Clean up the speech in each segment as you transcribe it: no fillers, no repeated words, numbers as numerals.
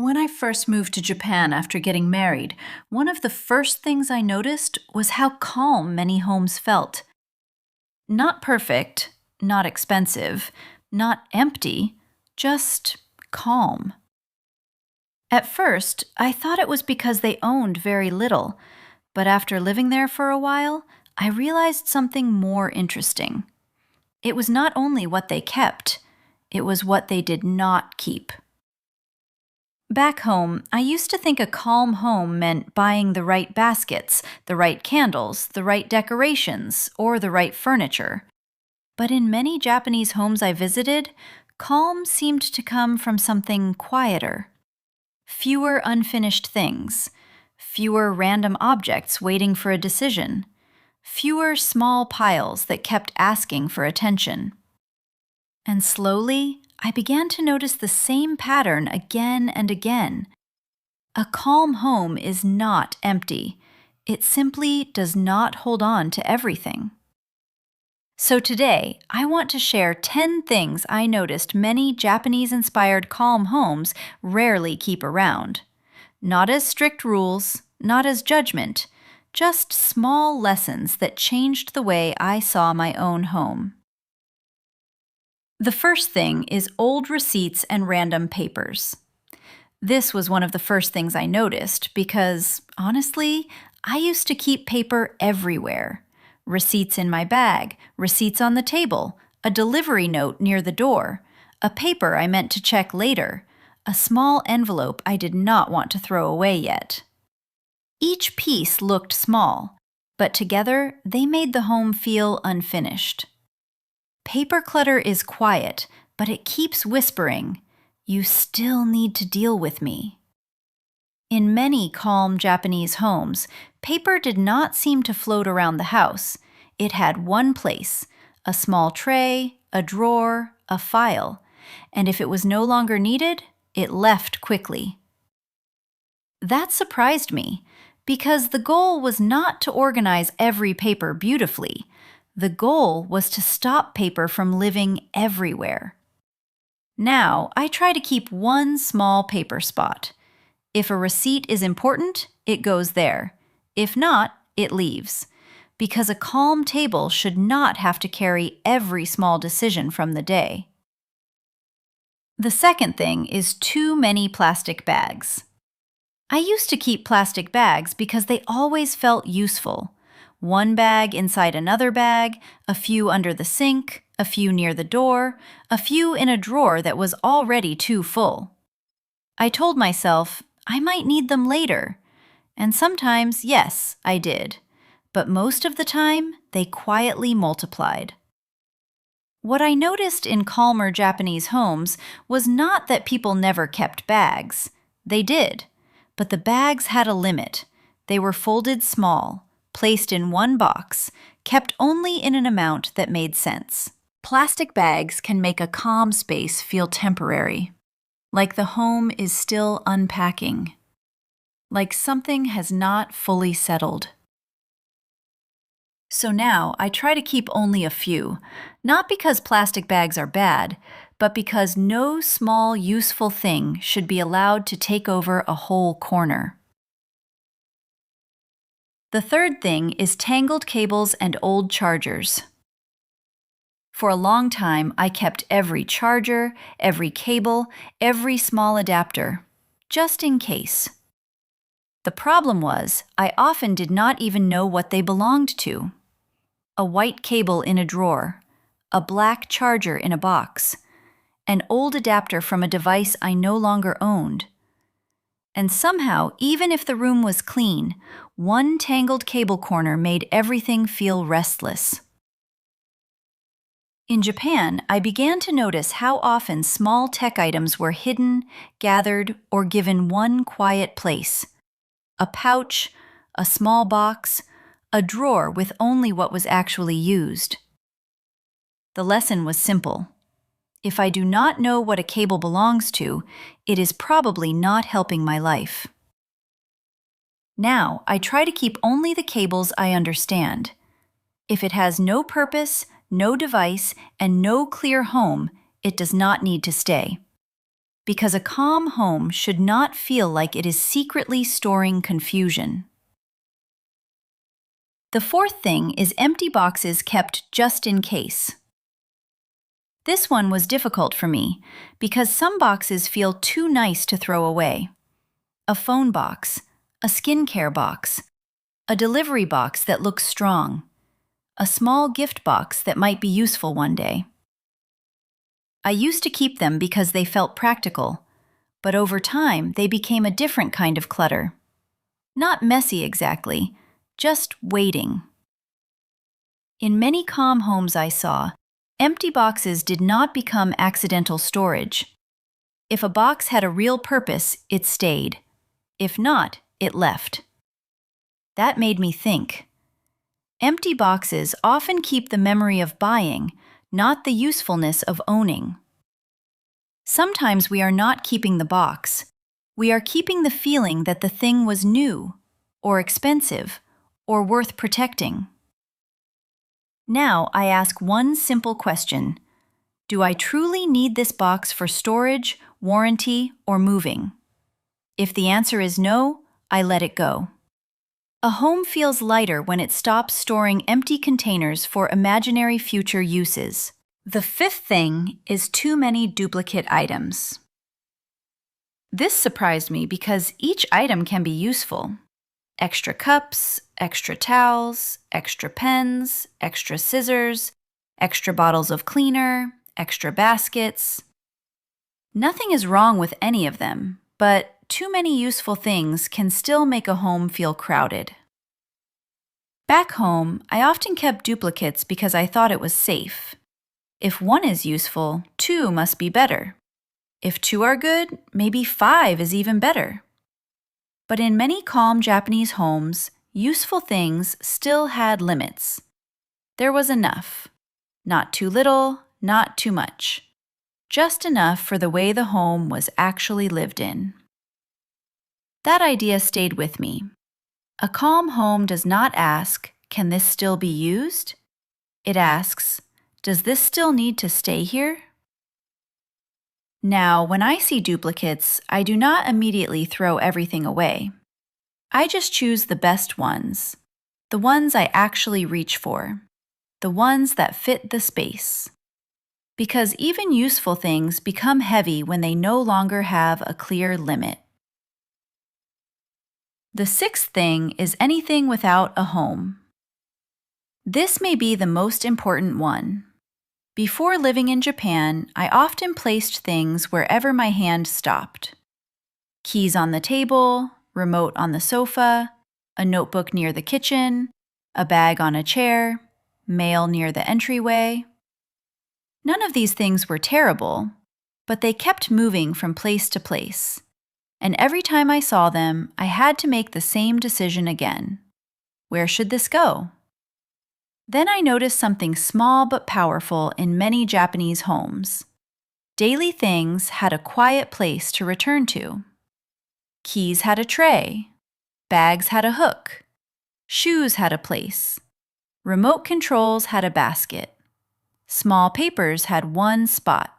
When I first moved to Japan after getting married, one of the first things I noticed was how calm many homes felt. Not perfect, not expensive, not empty, just calm. At first, I thought it was because they owned very little, but after living there for a while, I realized something more interesting. It was not only what they kept, it was what they did not keep. Back home, I used to think a calm home meant buying the right baskets, the right candles, the right decorations, or the right furniture. But in many Japanese homes I visited, calm seemed to come from something quieter. Fewer unfinished things, fewer random objects waiting for a decision, fewer small piles that kept asking for attention. And slowly, I began to notice the same pattern again and again. A calm home is not empty. It simply does not hold on to everything. So today, I want to share 10 things I noticed many Japanese-inspired calm homes rarely keep around. Not as strict rules, not as judgment, just small lessons that changed the way I saw my own home. The first thing is old receipts and random papers. This was one of the first things I noticed because, honestly, I used to keep paper everywhere. Receipts in my bag, receipts on the table, a delivery note near the door, a paper I meant to check later, a small envelope I did not want to throw away yet. Each piece looked small, but together they made the home feel unfinished. Paper clutter is quiet, but it keeps whispering, "You still need to deal with me." In many calm Japanese homes, paper did not seem to float around the house. It had one place, a small tray, a drawer, a file, and if it was no longer needed, it left quickly. That surprised me, because the goal was not to organize every paper beautifully. The goal was to stop paper from living everywhere. Now, I try to keep one small paper spot. If a receipt is important, it goes there. If not, it leaves. Because a calm table should not have to carry every small decision from the day. The second thing is too many plastic bags. I used to keep plastic bags because they always felt useful. One bag inside another bag, a few under the sink, a few near the door, a few in a drawer that was already too full. I told myself I might need them later. And sometimes, yes, I did. But most of the time, they quietly multiplied. What I noticed in calmer Japanese homes was not that people never kept bags. They did. But the bags had a limit. They were folded small, placed in one box, kept only in an amount that made sense. Plastic bags can make a calm space feel temporary, like the home is still unpacking, like something has not fully settled. So now I try to keep only a few, not because plastic bags are bad, but because no small useful thing should be allowed to take over a whole corner. The third thing is tangled cables and old chargers. For a long time, I kept every charger, every cable, every small adapter, just in case. The problem was, I often did not even know what they belonged to. A white cable in a drawer, a black charger in a box, an old adapter from a device I no longer owned. And somehow, even if the room was clean, one tangled cable corner made everything feel restless. In Japan, I began to notice how often small tech items were hidden, gathered, or given one quiet place. A pouch, a small box, a drawer with only what was actually used. The lesson was simple. If I do not know what a cable belongs to, it is probably not helping my life. Now, I try to keep only the cables I understand. If it has no purpose, no device, and no clear home, it does not need to stay. because a calm home should not feel like it is secretly storing confusion. The fourth thing is empty boxes kept just in case. This one was difficult for me because some boxes feel too nice to throw away. A phone box, a skincare box, a delivery box that looks strong, a small gift box that might be useful one day. I used to keep them because they felt practical, but over time they became a different kind of clutter. Not messy exactly, just waiting. In many calm homes I saw, empty boxes did not become accidental storage. If a box had a real purpose, it stayed. If not, it left. That made me think. Empty boxes often keep the memory of buying, not the usefulness of owning. Sometimes we are not keeping the box. We are keeping the feeling that the thing was new, or expensive, or worth protecting. Now I ask one simple question. Do I truly need this box for storage, warranty, or moving? If the answer is no, I let it go. A home feels lighter when it stops storing empty containers for imaginary future uses. The fifth thing is too many duplicate items. This surprised me because each item can be useful. Extra cups, extra towels, extra pens, extra scissors, extra bottles of cleaner, extra baskets. Nothing is wrong with any of them, but too many useful things can still make a home feel crowded. Back home, I often kept duplicates because I thought it was safe. If one is useful, two must be better. If two are good, maybe five is even better. But in many calm Japanese homes, useful things still had limits. There was enough. Not too little, not too much. Just enough for the way the home was actually lived in. That idea stayed with me. A calm home does not ask, "Can this still be used?" It asks, "Does this still need to stay here?" Now, when I see duplicates, I do not immediately throw everything away. I just choose the best ones, the ones I actually reach for, the ones that fit the space. Because even useful things become heavy when they no longer have a clear limit. The sixth thing is anything without a home. This may be the most important one. Before living in Japan, I often placed things wherever my hand stopped. Keys on the table, remote on the sofa, a notebook near the kitchen, a bag on a chair, mail near the entryway. None of these things were terrible, but they kept moving from place to place. And every time I saw them, I had to make the same decision again. Where should this go? Then I noticed something small but powerful in many Japanese homes. Daily things had a quiet place to return to. Keys had a tray. Bags had a hook. Shoes had a place. Remote controls had a basket. Small papers had one spot.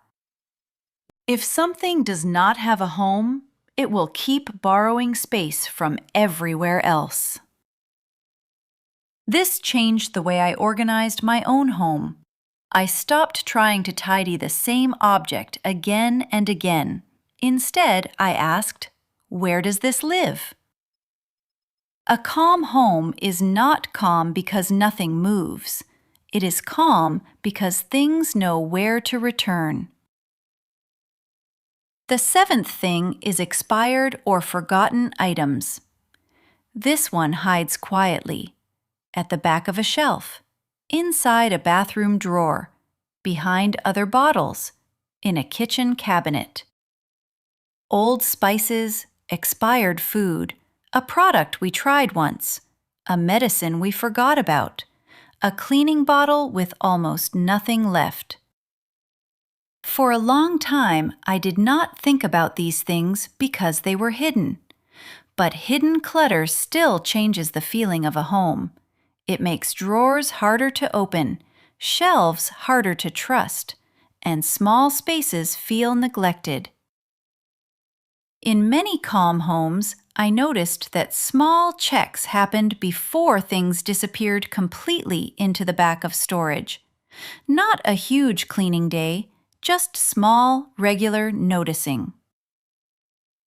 If something does not have a home, it will keep borrowing space from everywhere else. This changed the way I organized my own home. I stopped trying to tidy the same object again and again. Instead, I asked, where does this live? A calm home is not calm because nothing moves. It is calm because things know where to return. The seventh thing is expired or forgotten items. This one hides quietly, at the back of a shelf, inside a bathroom drawer, behind other bottles, in a kitchen cabinet. Old spices, expired food, a product we tried once, a medicine we forgot about, a cleaning bottle with almost nothing left. For a long time, I did not think about these things because they were hidden. But hidden clutter still changes the feeling of a home. It makes drawers harder to open, shelves harder to trust, and small spaces feel neglected. In many calm homes, I noticed that small checks happened before things disappeared completely into the back of storage. Not a huge cleaning day, just small, regular noticing.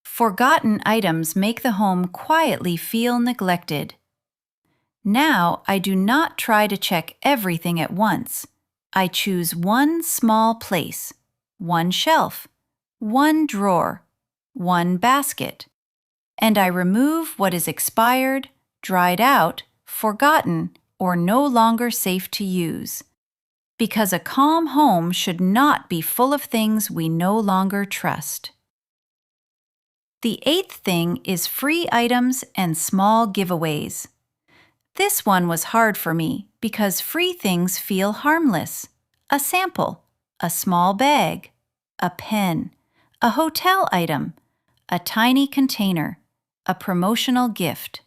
Forgotten items make the home quietly feel neglected. Now I do not try to check everything at once. I choose one small place, one shelf, one drawer, one basket, and I remove what is expired, dried out, forgotten, or no longer safe to use. Because a calm home should not be full of things we no longer trust. The eighth thing is free items and small giveaways. This one was hard for me because free things feel harmless. A sample, a small bag, a pen, a hotel item, a tiny container, a promotional gift.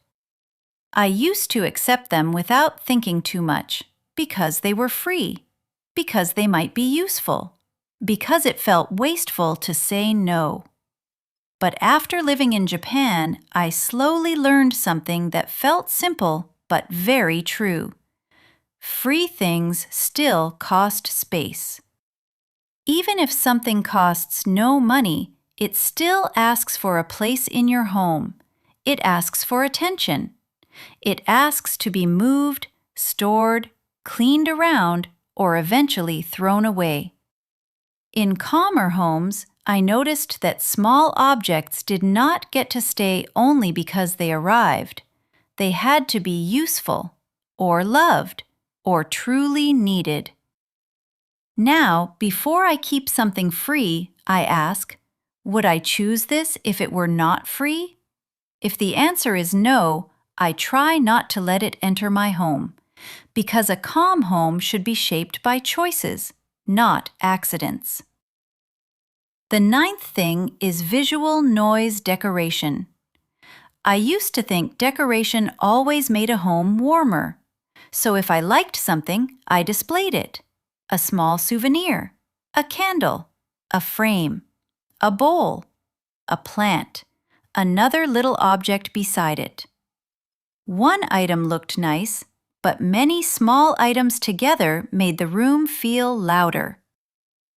I used to accept them without thinking too much because they were free, because they might be useful, because it felt wasteful to say no. But after living in Japan, I slowly learned something that felt simple but very true. Free things still cost space. Even if something costs no money, it still asks for a place in your home. It asks for attention. It asks to be moved, stored, cleaned around, or eventually thrown away. In calmer homes, I noticed that small objects did not get to stay only because they arrived. They had to be useful, or loved, or truly needed. Now, before I keep something free, I ask, would I choose this if it were not free? If the answer is no, I try not to let it enter my home, because a calm home should be shaped by choices, not accidents. The ninth thing is visual noise decoration. I used to think decoration always made a home warmer. So if I liked something, I displayed it. A small souvenir, a candle, a frame, a bowl, a plant, another little object beside it. One item looked nice, but many small items together made the room feel louder.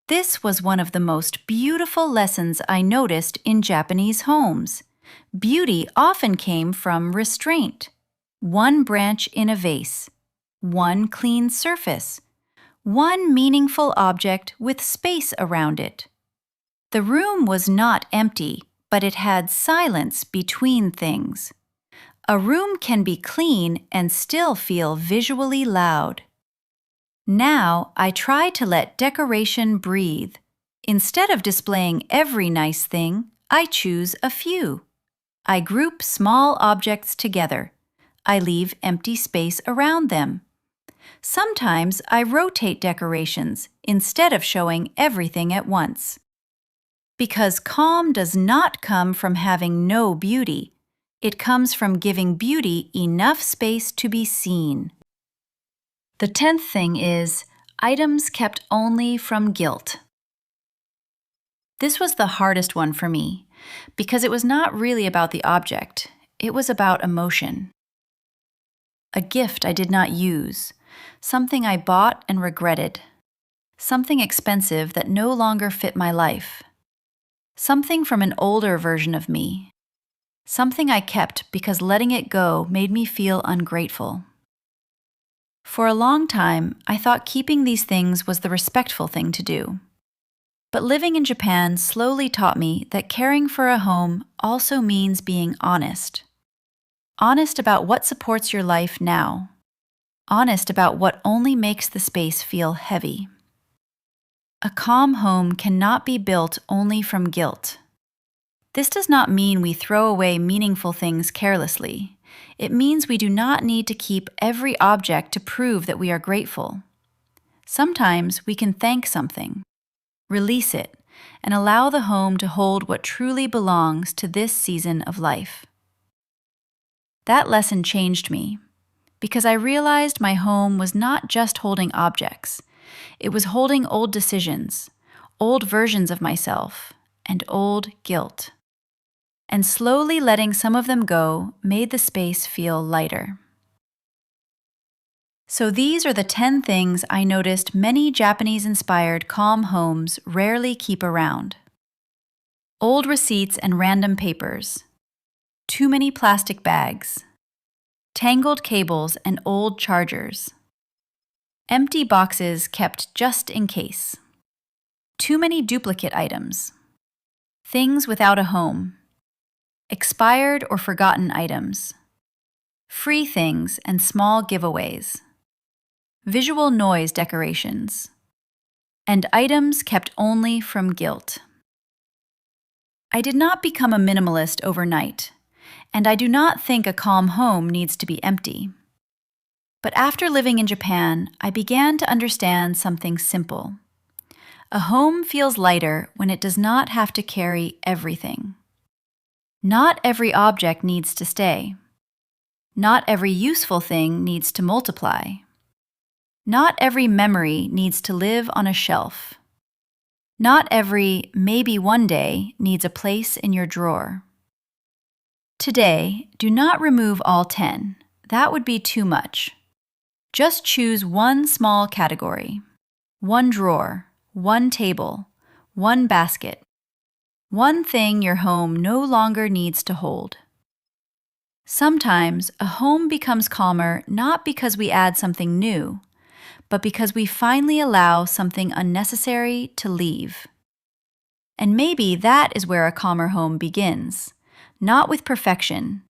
This was one of the most beautiful lessons I noticed in Japanese homes. Beauty often came from restraint. One branch in a vase, one clean surface, one meaningful object with space around it. The room was not empty, but it had silence between things. A room can be clean and still feel visually loud. Now I try to let decoration breathe. Instead of displaying every nice thing, I choose a few. I group small objects together. I leave empty space around them. Sometimes I rotate decorations instead of showing everything at once. Because calm does not come from having no beauty. It comes from giving beauty enough space to be seen. The 10th thing is items kept only from guilt. This was the hardest one for me because it was not really about the object. It was about emotion. A gift I did not use, something I bought and regretted, something expensive that no longer fit my life, something from an older version of me, something I kept because letting it go made me feel ungrateful. For a long time, I thought keeping these things was the respectful thing to do. But living in Japan slowly taught me that caring for a home also means being honest. Honest about what supports your life now. Honest about what only makes the space feel heavy. A calm home cannot be built only from guilt. This does not mean we throw away meaningful things carelessly. It means we do not need to keep every object to prove that we are grateful. Sometimes we can thank something, release it, and allow the home to hold what truly belongs to this season of life. That lesson changed me because I realized my home was not just holding objects. It was holding old decisions, old versions of myself, and old guilt. and slowly letting some of them go made the space feel lighter. So these are the 10 things I noticed many Japanese-inspired calm homes rarely keep around. Old receipts and random papers. Too many plastic bags. Tangled cables and old chargers. Empty boxes kept just in case. Too many duplicate items. Things without a home. Expired or forgotten items. Free things and small giveaways. Visual noise decorations. And items kept only from guilt. I did not become a minimalist overnight, and I do not think a calm home needs to be empty. But after living in Japan, I began to understand something simple. A home feels lighter when it does not have to carry everything. Not every object needs to stay. Not every useful thing needs to multiply. Not every memory needs to live on a shelf. Not every maybe one day needs a place in your drawer. Today, do not remove all 10. That would be too much. Just choose one small category. One drawer, one table, one basket. One thing your home no longer needs to hold. Sometimes a home becomes calmer not because we add something new, but because we finally allow something unnecessary to leave. And maybe that is where a calmer home begins, not with perfection,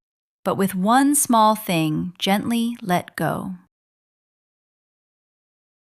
but with one small thing gently let go.